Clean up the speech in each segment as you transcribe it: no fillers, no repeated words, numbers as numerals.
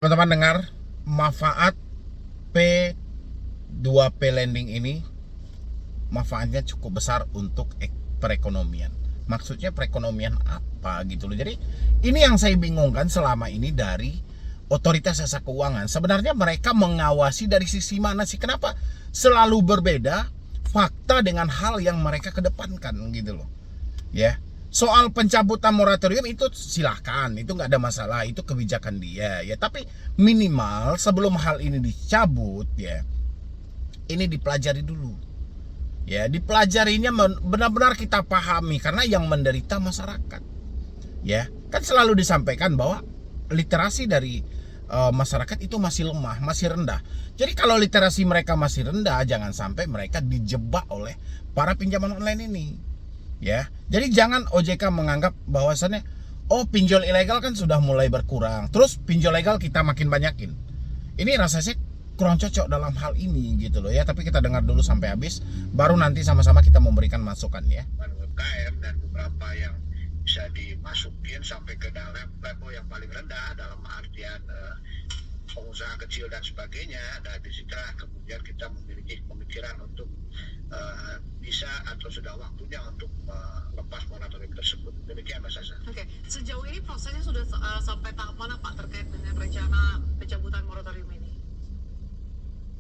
Teman-teman dengar, manfaat P2P lending ini manfaatnya cukup besar untuk perekonomian. Maksudnya perekonomian apa gitu loh. Jadi ini yang saya bingungkan selama ini dari otoritas jasa keuangan. Sebenarnya mereka mengawasi dari sisi mana sih? Kenapa selalu berbeda fakta dengan hal yang mereka kedepankan gitu loh. Ya. Soal pencabutan moratorium itu silahkan, itu nggak ada masalah, itu kebijakan dia ya. Tapi minimal sebelum hal ini dicabut ya, ini dipelajari dulu. Ya, dipelajarinya benar-benar kita pahami karena yang menderita masyarakat. Ya, kan selalu disampaikan bahwa literasi dari masyarakat itu masih lemah, masih rendah. Jadi kalau literasi mereka masih rendah, jangan sampai mereka dijebak oleh para pinjaman online ini. Ya, jadi jangan OJK menganggap bahwasannya pinjol ilegal kan sudah mulai berkurang, terus pinjol legal kita makin banyakin. Ini rasanya kurang cocok dalam hal ini gitu loh ya. Tapi kita dengar dulu sampai habis, baru nanti sama-sama kita memberikan masukan ya. UMKM dan beberapa yang bisa dimasukin sampai ke dalam level yang paling rendah dalam artian pengusaha kecil dan sebagainya. Dan disitulah kemudian kita memiliki pemikiran untuk bisa atau sudah waktunya untuk lepas moratorium tersebut. Demikian Mas Asa. Oke, sejauh ini prosesnya sudah sampai tahap mana Pak terkait dengan rencana pencabutan moratorium ini?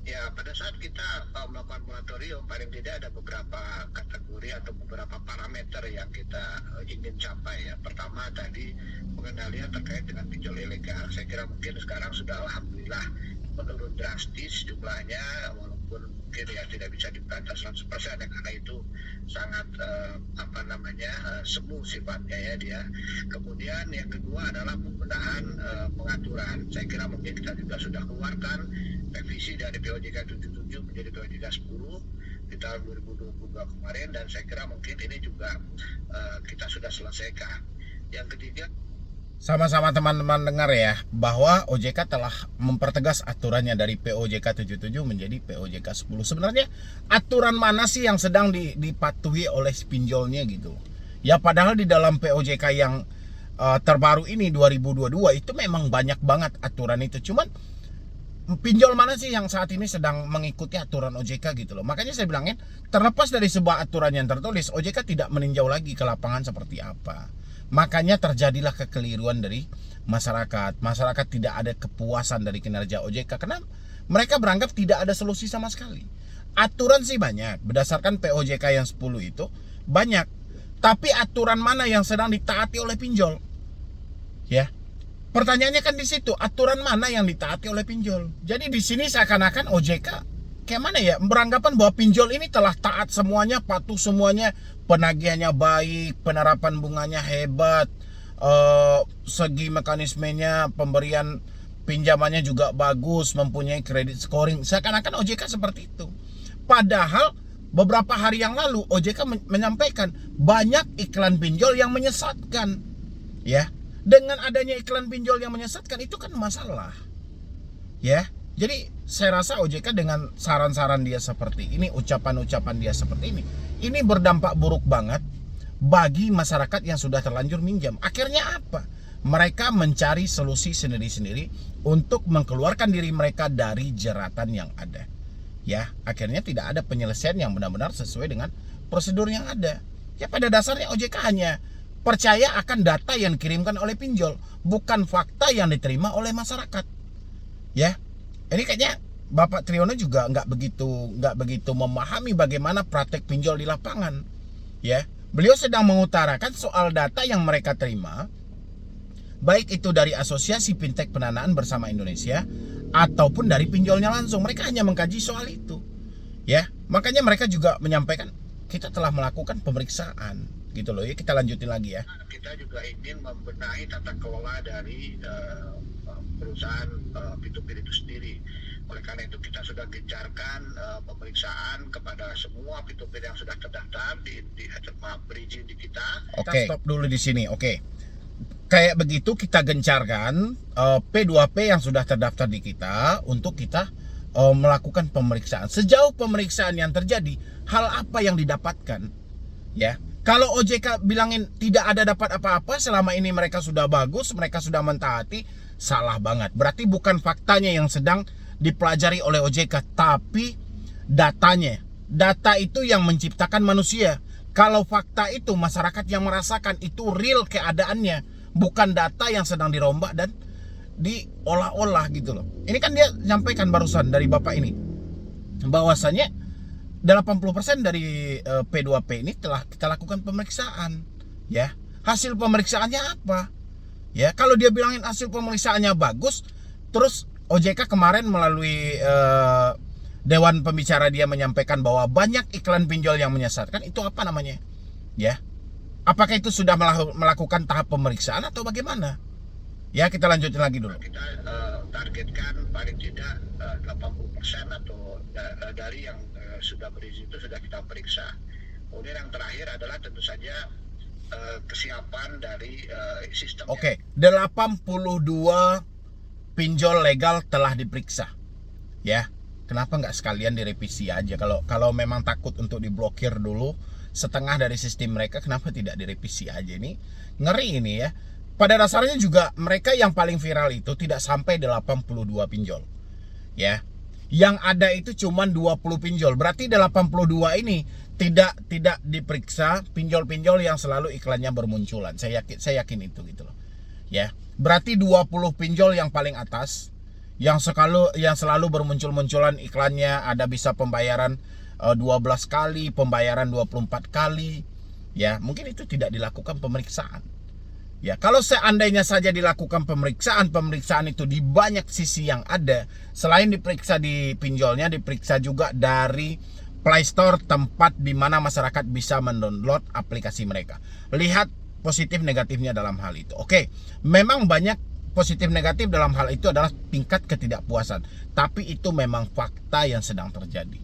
Ya, pada saat kita melakukan moratorium, paling tidak ada beberapa kategori atau beberapa parameter yang kita ingin capai ya. Pertama tadi pengendalian terkait dengan pinjol ilegal. Saya kira mungkin sekarang sudah alhamdulillah menurun drastis jumlahnya, walaupun mungkin ya tidak bisa diberantas 100% ya, karena itu sangat semu sifatnya ya dia. Kemudian yang kedua adalah pembenahan pengaturan. Saya kira mungkin kita juga sudah keluarkan revisi dari POJK 77 menjadi POJK 10 di tahun 2022 kemarin, dan saya kira mungkin ini juga kita sudah selesaikan. Yang ketiga, Sama-sama teman-teman dengar ya, bahwa OJK telah mempertegas aturannya dari POJK 77 menjadi POJK 10. Sebenarnya aturan mana sih yang sedang dipatuhi oleh pinjolnya gitu. Ya padahal di dalam POJK yang terbaru ini 2022 itu memang banyak banget aturan itu. Cuman pinjol mana sih yang saat ini sedang mengikuti aturan OJK gitu loh. Makanya saya bilangin, terlepas dari sebuah aturan yang tertulis, OJK tidak meninjau lagi ke lapangan seperti apa. Makanya terjadilah kekeliruan dari masyarakat. Masyarakat tidak ada kepuasan dari kinerja OJK karena mereka beranggap tidak ada solusi sama sekali. Aturan sih banyak, berdasarkan POJK yang 10 itu banyak. Tapi aturan mana yang sedang ditaati oleh pinjol? Ya. Pertanyaannya kan di situ, aturan mana yang ditaati oleh pinjol? Jadi di sini seakan-akan OJK kayak mana ya, beranggapan bahwa pinjol ini telah taat semuanya, patuh semuanya, penagihannya baik, penerapan bunganya hebat, segi mekanismenya, pemberian pinjamannya juga bagus, mempunyai kredit scoring. Seakan-akan OJK seperti itu. Padahal beberapa hari yang lalu OJK menyampaikan banyak iklan pinjol yang menyesatkan. Ya, dengan adanya iklan pinjol yang menyesatkan itu kan masalah. Ya. Jadi saya rasa OJK dengan saran-saran dia seperti ini, ucapan-ucapan dia seperti ini berdampak buruk banget bagi masyarakat yang sudah terlanjur minjam. Akhirnya apa? Mereka mencari solusi sendiri-sendiri untuk mengeluarkan diri mereka dari jeratan yang ada. Ya, akhirnya tidak ada penyelesaian yang benar-benar sesuai dengan prosedur yang ada. Ya pada dasarnya OJK hanya percaya akan data yang dikirimkan oleh pinjol, bukan fakta yang diterima oleh masyarakat. Ya. Ini kayaknya Bapak Triyono juga nggak begitu memahami bagaimana praktek pinjol di lapangan. Ya, beliau sedang mengutarakan soal data yang mereka terima, baik itu dari Asosiasi Fintech Pendanaan Bersama Indonesia ataupun dari pinjolnya langsung. Mereka hanya mengkaji soal itu. Ya, makanya mereka juga menyampaikan kita telah melakukan pemeriksaan gitu loh ya. Kita lanjutin lagi ya. kita juga ingin membenahi tata kelola dari perusahaan P2P itu sendiri. Oleh karena itu kita sudah gencarkan pemeriksaan kepada semua P2P yang sudah terdaftar berizin di kita. Oke, stop dulu di sini. Oke. Kayak begitu kita gencarkan P2P yang sudah terdaftar di kita untuk kita melakukan pemeriksaan. Sejauh pemeriksaan yang terjadi, hal apa yang didapatkan? Ya. Kalau OJK bilangin tidak ada dapat apa-apa, selama ini mereka sudah bagus, mereka sudah mentaati, salah banget. Berarti bukan faktanya yang sedang dipelajari oleh OJK, tapi datanya. Data itu yang menciptakan manusia. Kalau fakta itu masyarakat yang merasakan, itu real keadaannya, bukan data yang sedang dirombak dan diolah-olah gitu loh. Ini kan dia nyampaikan barusan dari Bapak ini, bahwasanya 80% dari P2P ini telah kita lakukan pemeriksaan. Ya, hasil pemeriksaannya apa? Ya, kalau dia bilangin hasil pemeriksaannya bagus, terus OJK kemarin melalui Dewan Pembicara dia menyampaikan bahwa banyak iklan pinjol yang menyesatkan, itu apa namanya? Ya, apakah itu sudah melakukan tahap pemeriksaan atau bagaimana? Ya, kita lanjutin lagi dulu. Kita targetkan paling tidak 80% atau dari yang sudah berizin itu sudah kita periksa. Kemudian yang terakhir adalah tentu saja kesiapan dari sistem. Oke, 82 pinjol legal telah diperiksa. Ya, kenapa nggak sekalian direvisi aja? Kalau memang takut untuk diblokir dulu setengah dari sistem mereka, kenapa tidak direvisi aja? Ini ngeri ini ya. Pada dasarnya juga mereka yang paling viral itu tidak sampai 82 pinjol. Ya. Yang ada itu cuma 20 pinjol. Berarti 82 ini tidak diperiksa pinjol-pinjol yang selalu iklannya bermunculan. Saya yakin itu gitu loh. Ya. Berarti 20 pinjol yang paling atas yang selalu bermuncul-munculan iklannya, ada bisa pembayaran 12 kali, pembayaran 24 kali. Ya, mungkin itu tidak dilakukan pemeriksaan. Ya, kalau seandainya saja dilakukan pemeriksaan itu di banyak sisi yang ada, selain diperiksa di pinjolnya, diperiksa juga dari Play Store, tempat di mana masyarakat bisa mendownload aplikasi mereka. Lihat positif negatifnya dalam hal itu. Oke, memang banyak positif negatif dalam hal itu adalah tingkat ketidakpuasan, tapi itu memang fakta yang sedang terjadi.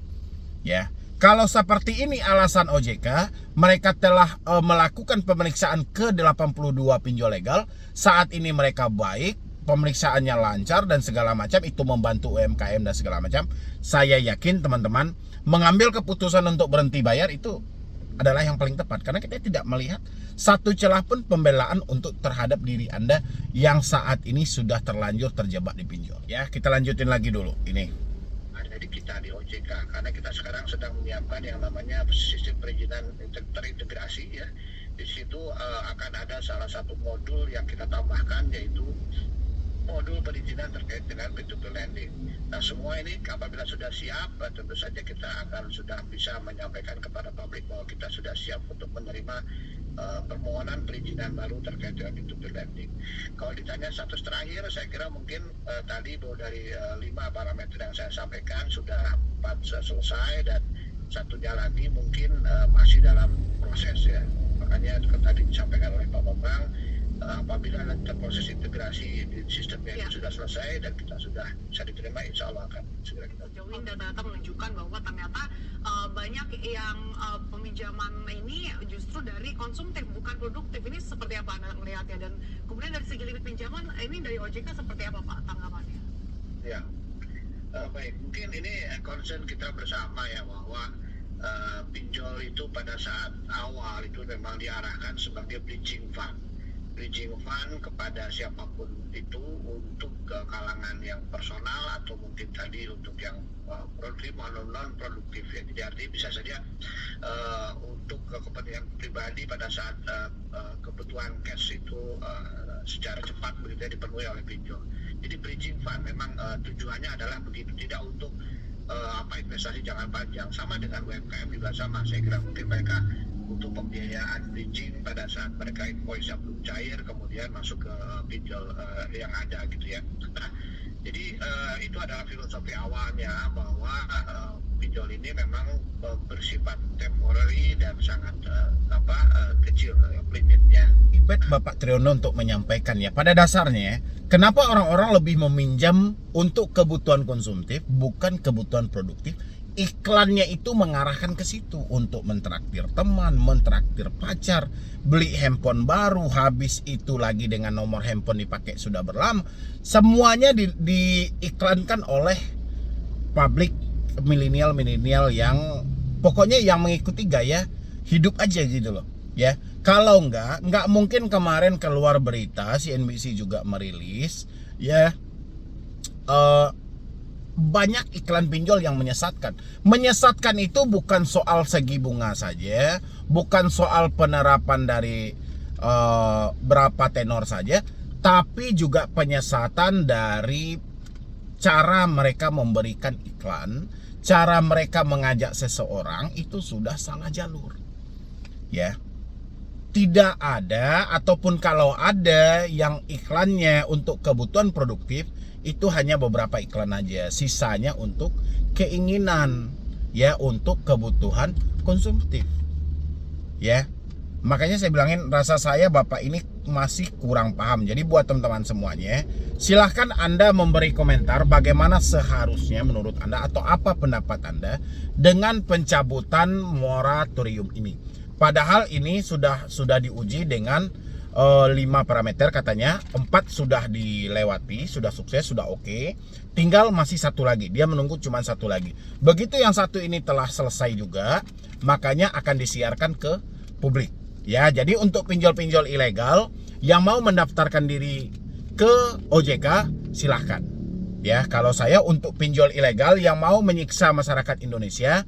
Ya. Kalau seperti ini alasan OJK, mereka telah melakukan pemeriksaan ke 82 pinjol legal. Saat ini mereka baik, pemeriksaannya lancar dan segala macam, itu membantu UMKM dan segala macam. Saya yakin teman-teman mengambil keputusan untuk berhenti bayar itu adalah yang paling tepat, karena kita tidak melihat satu celah pun pembelaan untuk terhadap diri Anda yang saat ini sudah terlanjur terjebak di pinjol. Ya, kita lanjutin lagi dulu ini. Di kita di OJK, karena kita sekarang sedang menyiapkan yang namanya sistem perizinan terintegrasi ya. Di situ akan ada salah satu modul yang kita tambahkan, yaitu modul perizinan terkait dengan P2P lending. Nah, semua ini apabila sudah siap, tentu saja kita akan sudah bisa menyampaikan kepada publik bahwa kita sudah siap untuk menerima permohonan perizinan baru terkait dengan P2P lending. Kalau ditanya status terakhir, saya kira mungkin tadi bahwa dari 5 parameter yang saya sampaikan sudah 4 selesai dan satunya lagi mungkin masih dalam proses ya. Makanya tadi disampaikan oleh Pak Bambang, apabila proses integrasi di sistemnya itu sudah selesai dan kita sudah bisa diterima, insya Allah akan segera kita. Sejauh ini data menunjukkan bahwa ternyata banyak yang peminjaman ini justru dari konsumtif bukan produktif. Ini seperti apa Anda melihatnya? Dan kemudian dari segi limit pinjaman ini dari OJK seperti apa Pak tanggapannya? Ya, baik, mungkin ini concern kita bersama ya, bahwa pinjol itu pada saat awal itu memang diarahkan sebagai bridging fund kepada siapapun itu, untuk ke kalangan yang personal atau mungkin tadi untuk yang produktif atau non produktif ya. Jadi artinya bisa saja untuk kepentingan pribadi pada saat kebutuhan cash itu secara cepat begitu dipenuhi oleh pinjol. Jadi bridging fund memang tujuannya adalah begitu, tidak untuk investasi jangka panjang. Sama dengan UMKM juga sama, saya kira mungkin mereka untuk pembiayaan bridging pada saat mereka invoice yang belum cair, kemudian masuk ke pinjol yang ada gitu ya. Nah, jadi itu adalah filosofi awalnya, bahwa pinjol ini memang bersifat temporary dan sangat kecil limitnya. Bapak Triyono untuk menyampaikan ya, pada dasarnya kenapa orang-orang lebih meminjam untuk kebutuhan konsumtif bukan kebutuhan produktif. Iklannya itu mengarahkan ke situ, untuk mentraktir teman, mentraktir pacar, beli handphone baru, habis itu lagi dengan nomor handphone dipakai sudah berlama. Semuanya diiklankan oleh publik milenial yang pokoknya yang mengikuti gaya hidup aja gitu loh. Ya, kalau nggak mungkin kemarin keluar berita, CNBC juga merilis ya banyak iklan pinjol yang menyesatkan. Menyesatkan itu bukan soal segi bunga saja, bukan soal penerapan dari berapa tenor saja, tapi juga penyesatan dari cara mereka memberikan iklan, cara mereka mengajak seseorang itu sudah salah jalur. Ya. Tidak ada, ataupun kalau ada yang iklannya untuk kebutuhan produktif, itu hanya beberapa iklan aja, sisanya untuk keinginan, ya, untuk kebutuhan konsumtif, ya. Makanya saya bilangin, rasa saya Bapak ini masih kurang paham. Jadi buat teman-teman semuanya, silahkan Anda memberi komentar bagaimana seharusnya menurut Anda, atau apa pendapat Anda dengan pencabutan moratorium ini. Padahal ini sudah diuji dengan 5 parameter katanya, 4 sudah dilewati, sudah sukses, sudah oke. Tinggal masih satu lagi, dia menunggu cuma satu lagi. Begitu yang satu ini telah selesai juga, makanya akan disiarkan ke publik. Ya, jadi untuk pinjol-pinjol ilegal yang mau mendaftarkan diri ke OJK, silahkan. Ya, kalau saya untuk pinjol ilegal yang mau menyiksa masyarakat Indonesia,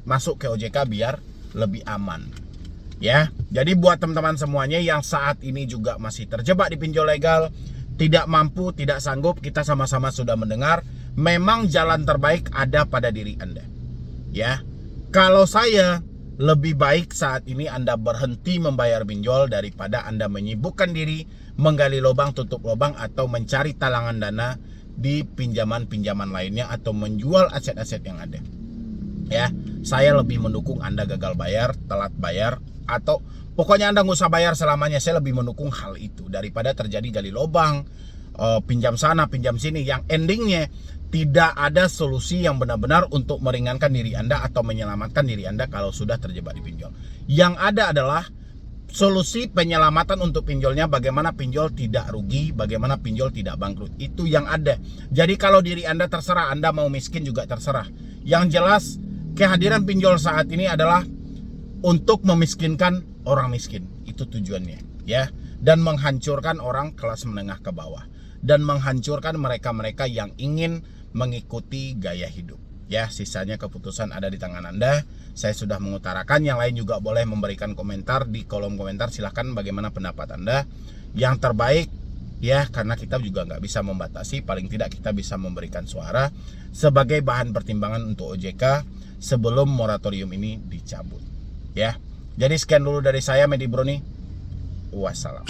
masuk ke OJK biar lebih aman. Ya, jadi buat teman-teman semuanya yang saat ini juga masih terjebak di pinjol legal, tidak mampu, tidak sanggup, kita sama-sama sudah mendengar, memang jalan terbaik ada pada diri Anda. Ya, kalau saya, lebih baik saat ini Anda berhenti membayar pinjol daripada Anda menyibukkan diri menggali lubang tutup lubang atau mencari talangan dana di pinjaman-pinjaman lainnya atau menjual aset-aset yang ada. Ya, saya lebih mendukung Anda gagal bayar, telat bayar, atau pokoknya Anda nggak usah bayar selamanya. Saya lebih mendukung hal itu daripada terjadi gali lubang, pinjam sana, pinjam sini, yang endingnya tidak ada solusi yang benar-benar untuk meringankan diri Anda atau menyelamatkan diri Anda kalau sudah terjebak di pinjol. Yang ada adalah solusi penyelamatan untuk pinjolnya, bagaimana pinjol tidak rugi, bagaimana pinjol tidak bangkrut. Itu yang ada. Jadi kalau diri Anda terserah, Anda mau miskin juga terserah. Yang jelas kehadiran pinjol saat ini adalah untuk memiskinkan orang miskin. Itu tujuannya, ya. Dan menghancurkan orang kelas menengah ke bawah, dan menghancurkan mereka-mereka yang ingin mengikuti gaya hidup. Ya, sisanya keputusan ada di tangan Anda. Saya sudah mengutarakan, yang lain juga boleh memberikan komentar di kolom komentar. Silahkan bagaimana pendapat Anda. Yang terbaik, ya, karena kita juga nggak bisa membatasi, paling tidak kita bisa memberikan suara sebagai bahan pertimbangan untuk OJK sebelum moratorium ini dicabut. Ya, jadi sekian dulu dari saya, Medi Broni. Wassalam.